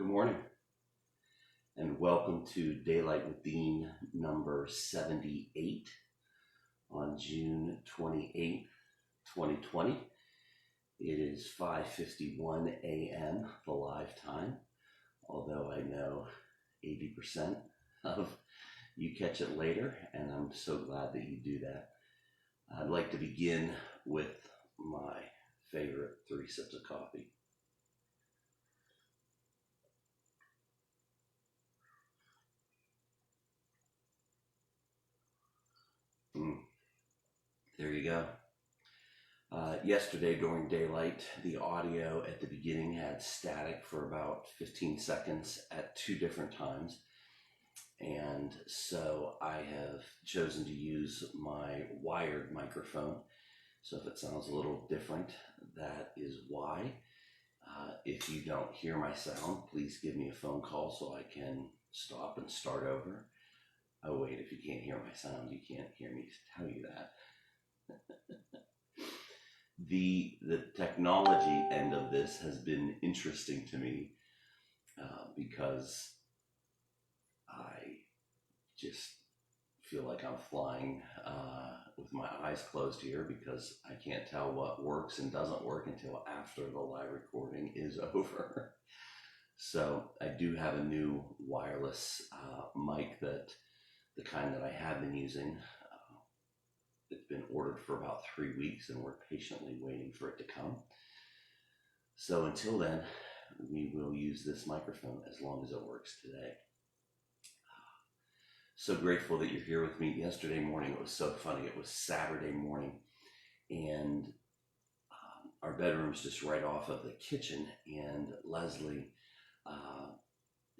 Good morning and welcome to Daylight with Dean number 78 on June 28th, 2020. It is 5:51 a.m. the live time, although I know 80% of you catch it later, and I'm so glad that you do that. I'd like to begin with my favorite 3 sips of coffee. There you go. Yesterday during daylight, the audio at the beginning had static for about 15 seconds at 2 different times. And so I have chosen to use my wired microphone. So if it sounds a little different, that is why. If you don't hear my sound, please give me a phone call so I can stop and start over. Oh wait, if you can't hear my sound, you can't hear me tell you that. The technology end of this has been interesting to me because I just feel like I'm flying with my eyes closed here because I can't tell what works and doesn't work until after the live recording is over. So I do have a new wireless mic, that the kind that I have been using. It's been ordered for about 3 weeks and we're patiently waiting for it to come. So until then, we will use this microphone as long as it works today. So grateful that you're here with me. Yesterday morning, it was so funny. It was Saturday morning and our bedroom's just right off of the kitchen, and Leslie,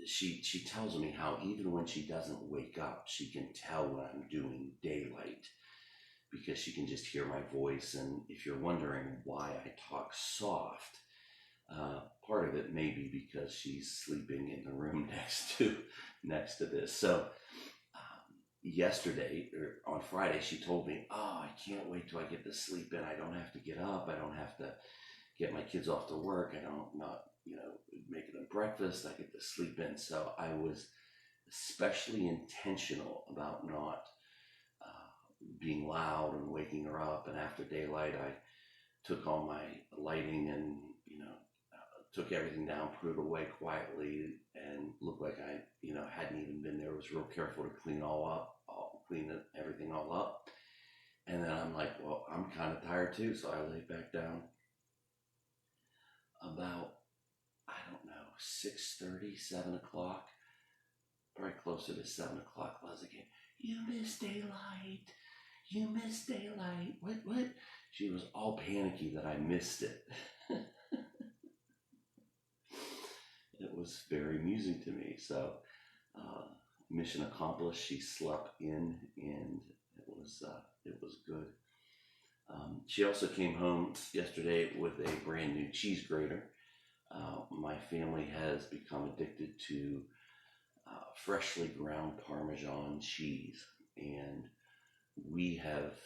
she tells me how even when she doesn't wake up, she can tell when I'm doing daylight, because she can just hear my voice. And if you're wondering why I talk soft, part of it may be because she's sleeping in the room next to this. So yesterday, or on Friday, she told me, "Oh, I can't wait till I get to sleep in. I don't have to get up. I don't have to get my kids off to work. I don't not making them breakfast. I get to sleep in." So I was especially intentional about not being loud and waking her up. And after daylight, I took all my lighting and took everything down, put it away quietly, and looked like I hadn't even been there. I was real careful to clean everything all up. And then I'm like, well, I'm kind of tired too, so I laid back down about, I don't know, 6:30, 7 o'clock, probably closer to 7 o'clock. Leslie came, "You missed daylight. You missed daylight." What? She was all panicky that I missed it. It was very amusing to me. So mission accomplished. She slept in, and it was good. She also came home yesterday with a brand new cheese grater. My family has become addicted to freshly ground Parmesan cheese, and we have,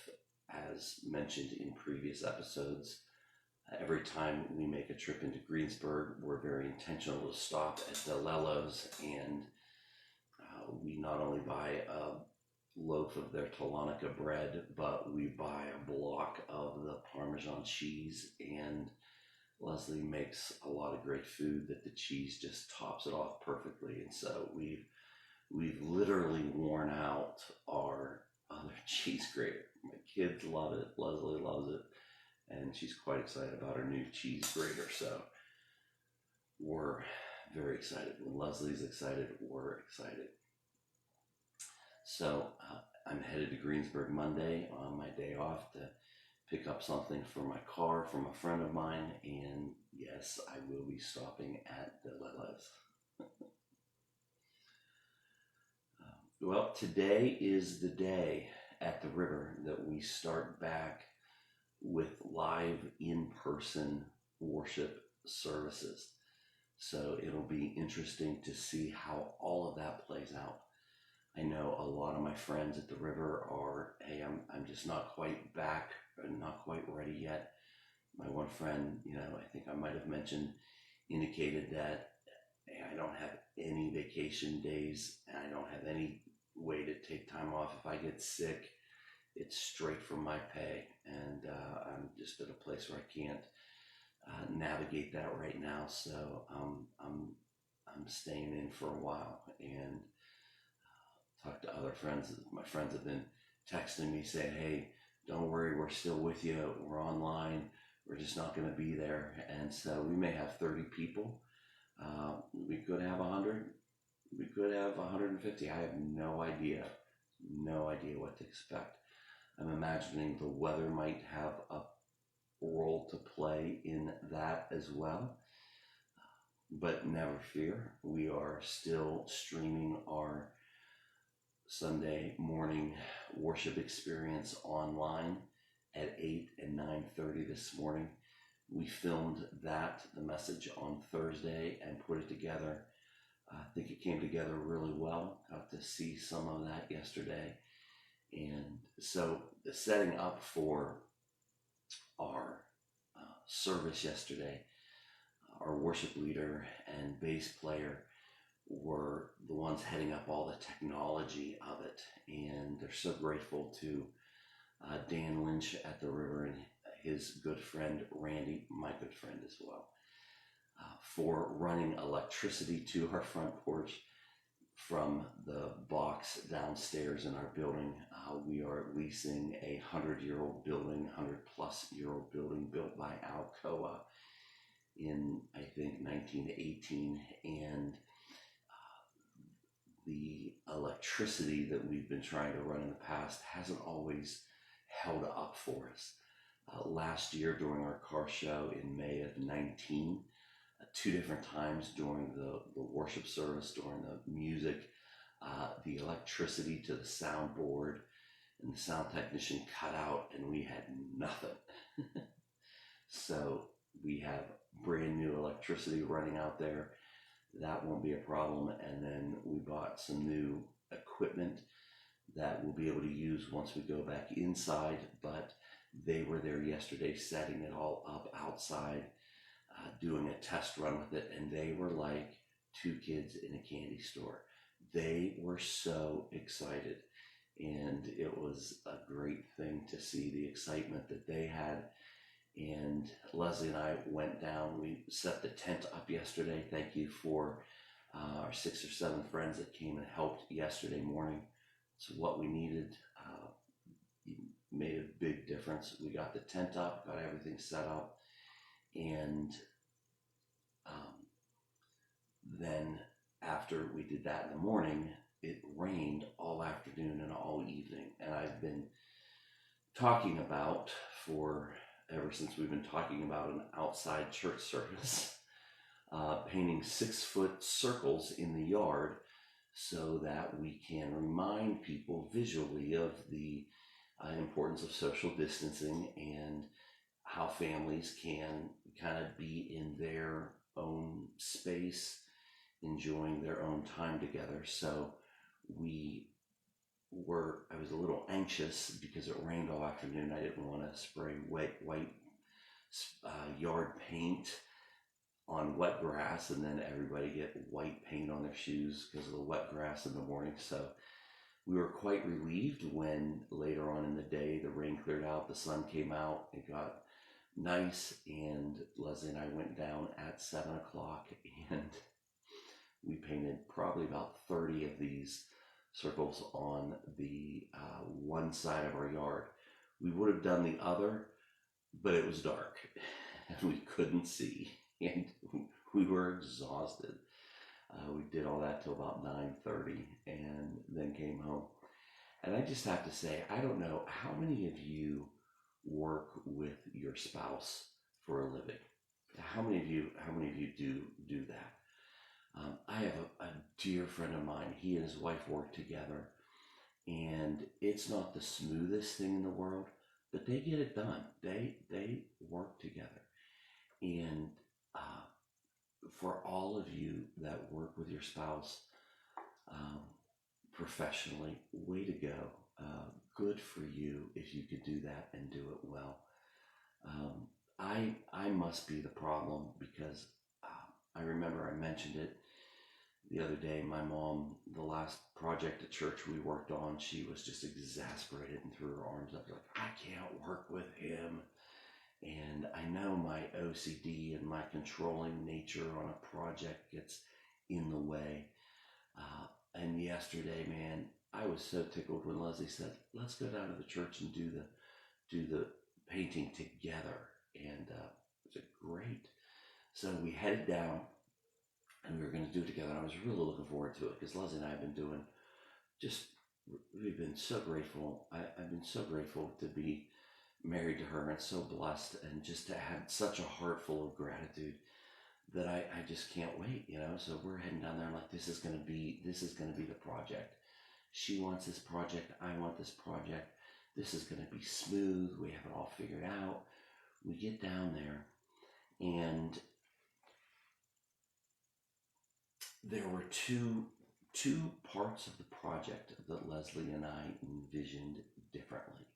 as mentioned in previous episodes, every time we make a trip into Greensburg, we're very intentional to stop at DeLello's, and we not only buy a loaf of their Tolonica bread, but we buy a block of the Parmesan cheese, and Leslie makes a lot of great food that the cheese just tops it off perfectly. And so we've literally worn out our other cheese grater. My kids love it. Leslie loves it. And she's quite excited about her new cheese grater. So we're very excited. When Leslie's excited, we're excited. So I'm headed to Greensburg Monday on my day off to pick up something for my car from a friend of mine. And yes, I will be stopping at the DeLello's. Well, today is the day at the river that we start back with live in-person worship services. So it'll be interesting to see how all of that plays out. I know a lot of my friends at the river are, "Hey, I'm just not quite back, or not quite ready yet." My one friend, I think I might have mentioned, indicated that and I don't have any vacation days, and I don't have any way to take time off. If I get sick, it's straight from my pay, and I'm just at a place where I can't navigate that right now. So I'm staying in for a while and talk to other friends. My friends have been texting me saying, "Hey, don't worry, we're still with you. We're online. We're just not going to be there." And so we may have 30 people. We could have 100. We could have 150. I have no idea. No idea what to expect. I'm imagining the weather might have a role to play in that as well. But never fear, we are still streaming our Sunday morning worship experience online at 8 and 9:30 this morning. We filmed the message on Thursday, and put it together. I think it came together really well. Got to see some of that yesterday. And so the setting up for our service yesterday, our worship leader and bass player were the ones heading up all the technology of it. And they're so grateful to Dan Lynch at the river and his good friend Randy, my good friend as well, for running electricity to our front porch from the box downstairs in our building. We are leasing a 100-year-old building, 100-plus-year-old building built by Alcoa in, I think, 1918. And the electricity that we've been trying to run in the past hasn't always held up for us. Last year during our car show in May of 19, two different times during the worship service, during the music, the electricity to the soundboard and the sound technician cut out, and we had nothing. So we have brand new electricity running out there. That won't be a problem. And then we bought some new equipment that we'll be able to use once we go back inside. But they were there yesterday setting it all up outside, doing a test run with it, and they were like two kids in a candy store. They were so excited, and it was a great thing to see the excitement that they had. And Leslie and I went down. We set the tent up yesterday. Thank you for our 6 or 7 friends that came and helped yesterday morning. It's what we needed. Made a big difference. We got the tent up, got everything set up, and then after we did that in the morning, it rained all afternoon and all evening. And I've been talking about, ever since we've been talking about an outside church service, painting 6-foot circles in the yard so that we can remind people visually of the importance of social distancing and how families can kind of be in their own space, enjoying their own time together. So I was a little anxious because it rained all afternoon. I didn't want to spray white yard paint on wet grass and then everybody get white paint on their shoes because of the wet grass in the morning. So we were quite relieved when later on in the day the rain cleared out, the sun came out, it got nice, and Leslie and I went down at 7 o'clock and we painted probably about 30 of these circles on the one side of our yard. We would have done the other, but it was dark and we couldn't see, and we were exhausted. We did all that till about 9:30 and then came home. And I just have to say, I don't know how many of you work with your spouse for a living. How many of you do that? I have a dear friend of mine. He and his wife work together, and it's not the smoothest thing in the world, but they get it done. They work together. And for all of you that work with your spouse professionally, way to go. Good for you if you could do that and do it well. I must be the problem because I remember I mentioned it The other day, my mom, the last project at church we worked on, she was just exasperated and threw her arms up like, I can't work with him. And I know my OCD and my controlling nature on a project gets in the way. And yesterday, man, I was so tickled when Leslie said, let's go down to the church and do the painting together. And it was great. So we headed down and we were going to do it together. And I was really looking forward to it because Leslie and I have been doing just, we've been so grateful. I've been so grateful to be married to her and so blessed, and just to have such a heart full of gratitude that I just can't wait, you know. So we're heading down there. I'm like, this is gonna be the project. She wants this project, I want this project. This is gonna be smooth. We have it all figured out. We get down there, and there were two parts of the project that Leslie and I envisioned differently.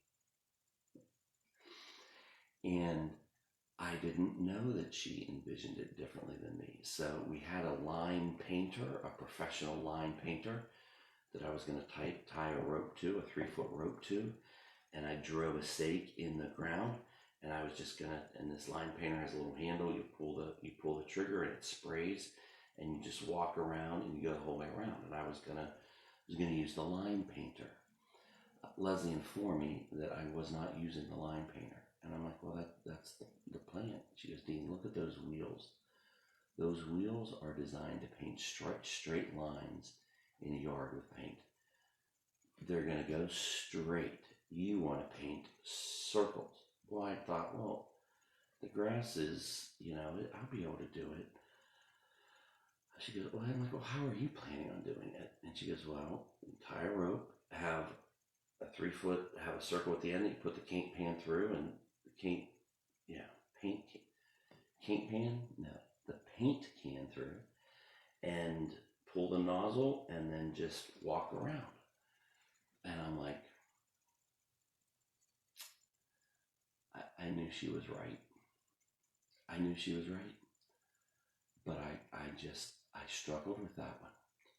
And I didn't know that she envisioned it differently than me. So we had a line painter, a professional line painter, that I was going to tie a rope to, a 3-foot rope to, and I drove a stake in the ground, and I was just gonna. And this line painter has a little handle. You pull the trigger, and it sprays, and you just walk around, and you go the whole way around. And I was gonna use the line painter. Leslie informed me that I was not using the line painter. And I'm like, well, that's the plan. She goes, Dean, look at those wheels. Those wheels are designed to paint straight lines in a yard with paint. They're going to go straight. You want to paint circles. Well, I thought, well, the grass is, I'll be able to do it. She goes, well, I'm like, well, how are you planning on doing it? And she goes, well, tie a rope, have a 3-foot, have a circle at the end that you put the paint pan through, and the paint can through, and pull the nozzle, and then just walk around. And I'm like, I knew she was right. But I struggled with that one,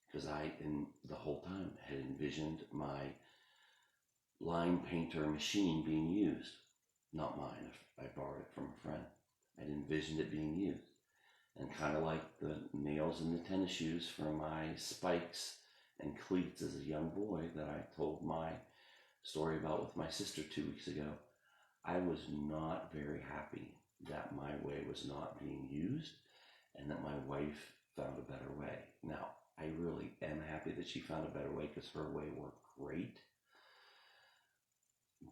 because the whole time had envisioned my line painter machine being used. Not mine. I borrowed it from a friend. I'd envisioned it being used. And kind of like the nails in the tennis shoes for my spikes and cleats as a young boy that I told my story about with my sister 2 weeks ago, I was not very happy that my way was not being used and that my wife found a better way. Now, I really am happy that she found a better way, because her way worked great.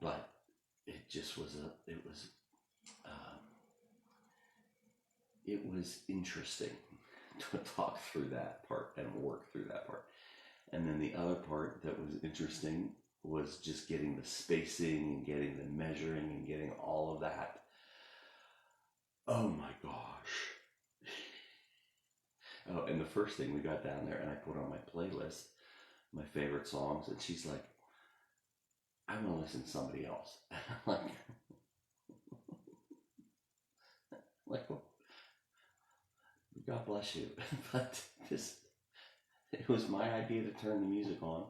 But it just was it was interesting to talk through that part and work through that part. And then the other part that was interesting was just getting the spacing and getting the measuring and getting all of that. Oh my gosh. Oh, and the first thing, we got down there and I put on my playlist my favorite songs, and she's like, I want to listen to somebody else. And I'm like, well, God bless you. But it was my idea to turn the music on,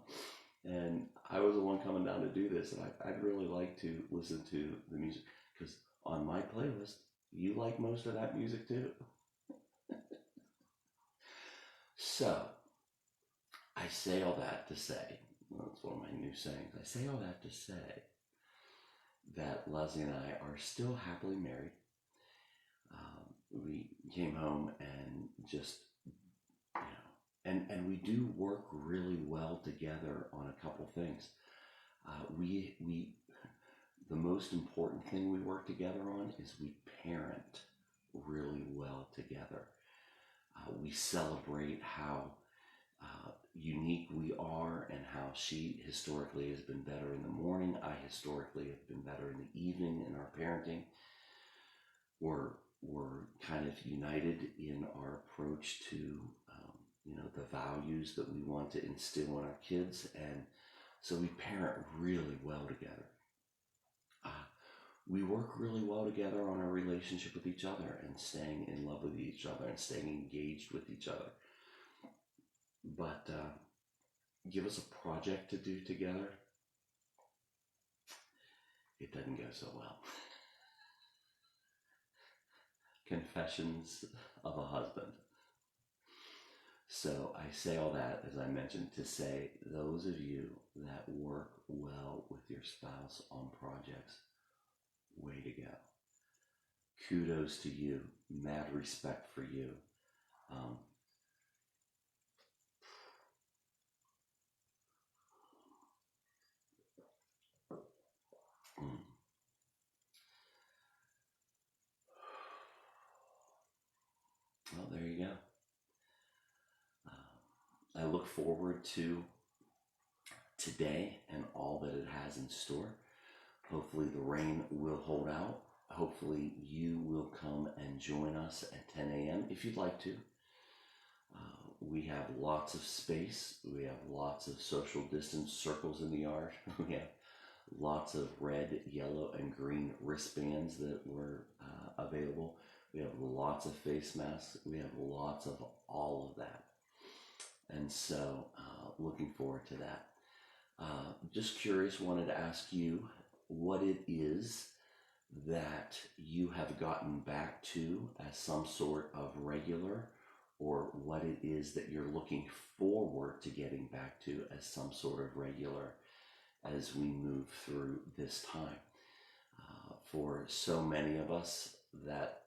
and I was the one coming down to do this, and I'd really like to listen to the music, because on my playlist, you like most of that music too. So, I say all that to say, that's one of my new sayings, I say all that to say that Leslie and I are still happily married. We came home and just, and we do work really well together on a couple things. The most important thing we work together on is we parent really well together. We celebrate how unique we are, and how she historically has been better in the morning. I historically have been better in the evening in our parenting. We're kind of united in our approach to the values that we want to instill in our kids, and so we parent really well together. We work really well together on our relationship with each other, and staying in love with each other, and staying engaged with each other. but give us a project to do together, it doesn't go so well. Confessions of a husband. So I say all that, as I mentioned, to say those of you that work well with your spouse on projects, way to go. Kudos to you. Mad respect for you. Um, mm. Well, there you go. I look forward to today and all that it has in store. Hopefully, the rain will hold out. Hopefully, you will come and join us at 10 a.m. if you'd like to. We have lots of space. We have lots of social distance circles in the yard. We have lots of red, yellow, and green wristbands that were available. We have lots of face masks. We have lots of all of that. And so, looking forward to that. Just curious, wanted to ask you what it is that you have gotten back to as some sort of regular, or what it is that you're looking forward to getting back to as some sort of regular as we move through this time. For so many of us that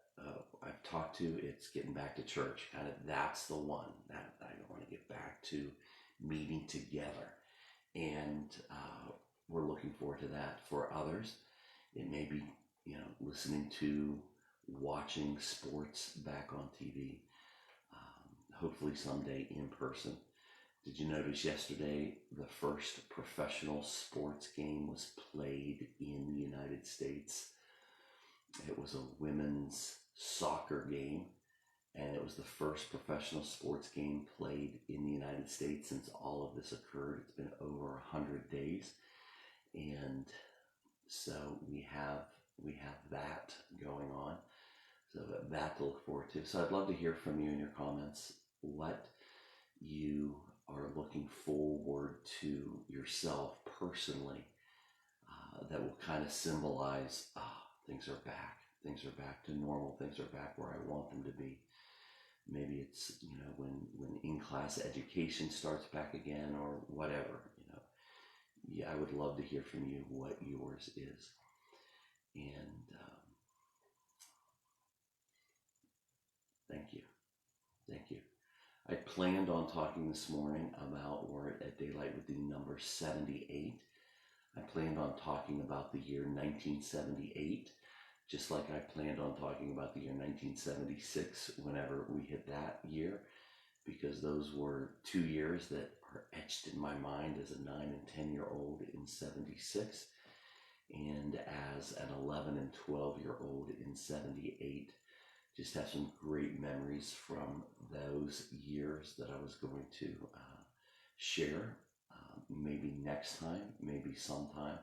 I've talked to, it's getting back to church. Kind of that's the one that I want to get back to, meeting together. And we're looking forward to that. For others, it may be, listening to, watching sports back on TV, hopefully someday in person. Did you notice yesterday the first professional sports game was played in the United States? It was a women's soccer game, and it was the first professional sports game played in the United States since all of this occurred. It's been over 100 days, and so we have that going on. So that to look forward to. So I'd love to hear from you in your comments what you are looking forward to yourself personally, that will kind of symbolize things are back. Things are back to normal. Things are back where I want them to be. Maybe it's, when in-class education starts back again or whatever, Yeah, I would love to hear from you what yours is. And thank you. Thank you. I planned on talking this morning about, or at Daylight with the number 78. I planned on talking about the year 1978, just like I planned on talking about the year 1976 whenever we hit that year, because those were 2 years that are etched in my mind as a 9 and 10-year-old in 76, and as an 11 and 12-year-old in 78. Just have some great memories from those years that I was going to share. Maybe next time, maybe sometime,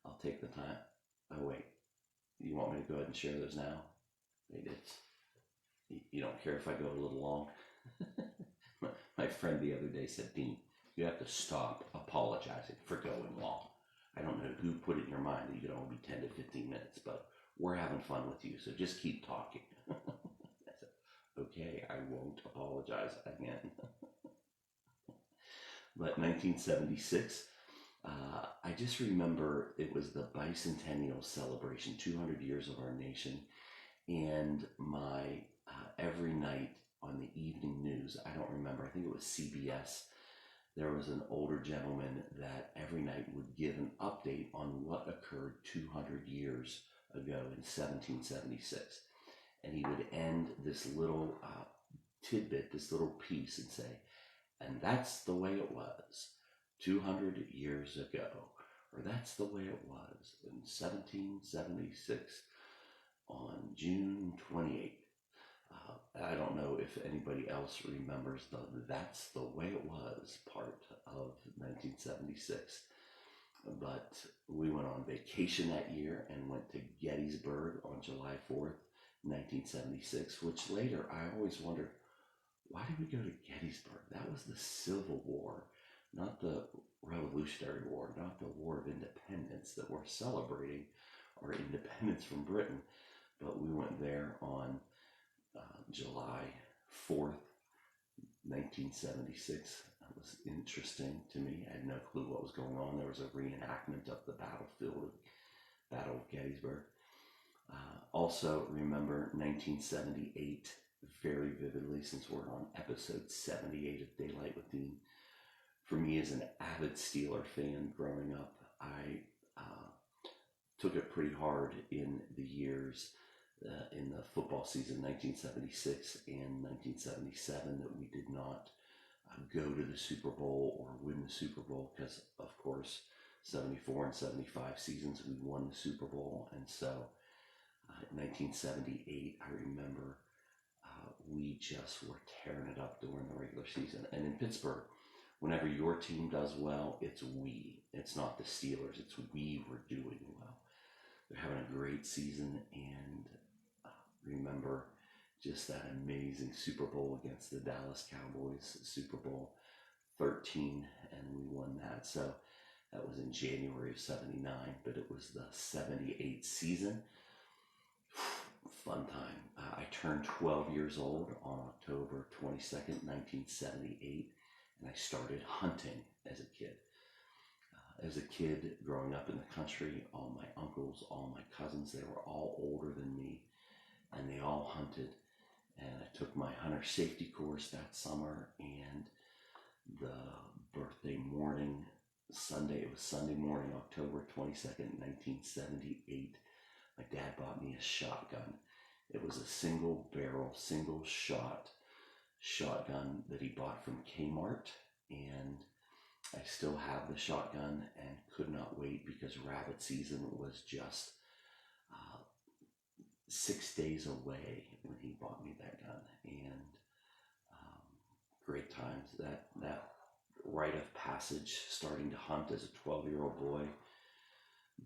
I'll take the time. Oh wait, you want me to go ahead and share those now? You don't care if I go a little long? My friend the other day said, Dean, you have to stop apologizing for going long. I don't know who put it in your mind that you could only be 10 to 15 minutes, but we're having fun with you, so just keep talking. I said, okay, I won't apologize again. But 1976, I just remember it was the bicentennial celebration, 200 years of our nation, and my every night on the evening news, I don't remember, I think it was CBS, there was an older gentleman that every night would give an update on what occurred 200 years ago in 1776. And he would end this little tidbit, this little piece, and say, and that's the way it was 200 years ago, or that's the way it was in 1776 on June 28th. I don't know if anybody else remembers the "that's the way it was" part of 1976, but we went on vacation that year and went to Gettysburg on July 4th, 1976, which later I always wondered, why did we go to Gettysburg? That was the Civil War, not the Revolutionary War, not the War of Independence that we're celebrating our independence from Britain. But we went there on July 4th, 1976. That was interesting to me. I had no clue what was going on. There was a reenactment of the Battle of Gettysburg. Also remember 1978 very vividly, since we're on episode 78 of Daylight with Dean. For me, as an avid Steeler fan growing up, I took it pretty hard in the years in the football season 1976 and 1977 that we did not go to the Super Bowl or win the Super Bowl, because of course 74 and 75 seasons we won the Super Bowl. And so in 1978 I remember we just were tearing it up during the regular season. And in Pittsburgh, whenever your team does well, it's we. It's not the Steelers. It's we were doing well. They're having a great season. And remember just that amazing Super Bowl against the Dallas Cowboys, Super Bowl 13, and we won that. So that was in January of 79, but it was the 78 season. Fun time. I turned 12 years old on October 22nd, 1978, and I started hunting as a kid. As a kid growing up in the country, all my uncles, all my cousins, they were all older than me, and they all hunted. And I took my hunter safety course that summer, and the birthday morning, it was Sunday morning, October 22nd, 1978, my dad bought me a shotgun. It was a single barrel, single shot shotgun that he bought from Kmart, and I still have the shotgun and could not wait, because rabbit season was just 6 days away when he bought me that gun. And great times. That rite of passage, starting to hunt as a 12-year-old boy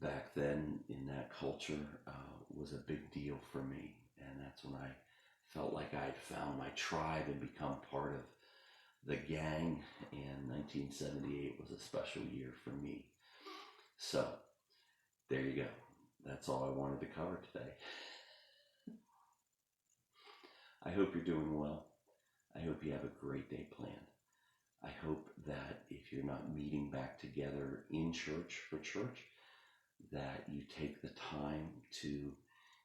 back then in that culture, was a big deal for me. And that's when I felt like I'd found my tribe and become part of the gang. And 1978 was a special year for me. So there you go. That's all I wanted to cover today. I hope you're doing well. I hope you have a great day planned. I hope that if you're not meeting back together in church for church, that you take the time to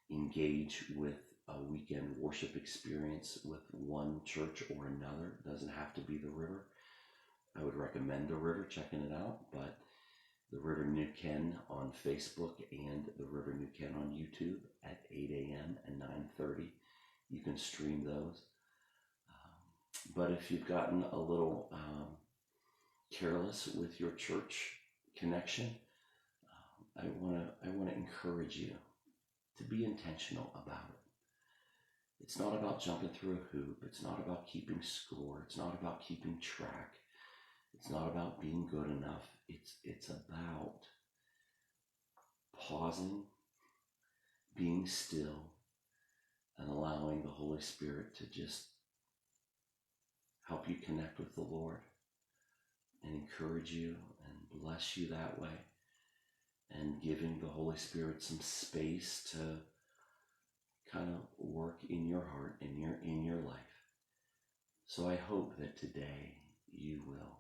engage with a weekend worship experience with one church or another. It doesn't have to be the River. I would recommend the River, checking it out, but the River New Ken on Facebook and the River New Ken on YouTube at 8 a.m. and 9:30. You can stream those. But if you've gotten a little careless with your church connection, I want to encourage you to be intentional about it. It's not about jumping through a hoop. It's not about keeping score. It's not about keeping track. It's not about being good enough. It's about pausing, being still, and allowing the Holy Spirit to just help you connect with the Lord and encourage you and bless you that way, and giving the Holy Spirit some space to kind of work in your heart, in your life. So I hope that today you will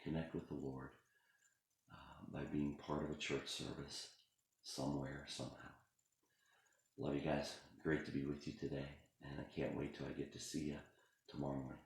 connect with the Lord by being part of a church service somewhere, somehow. Love you guys. Great to be with you today, and I can't wait till I get to see you tomorrow morning.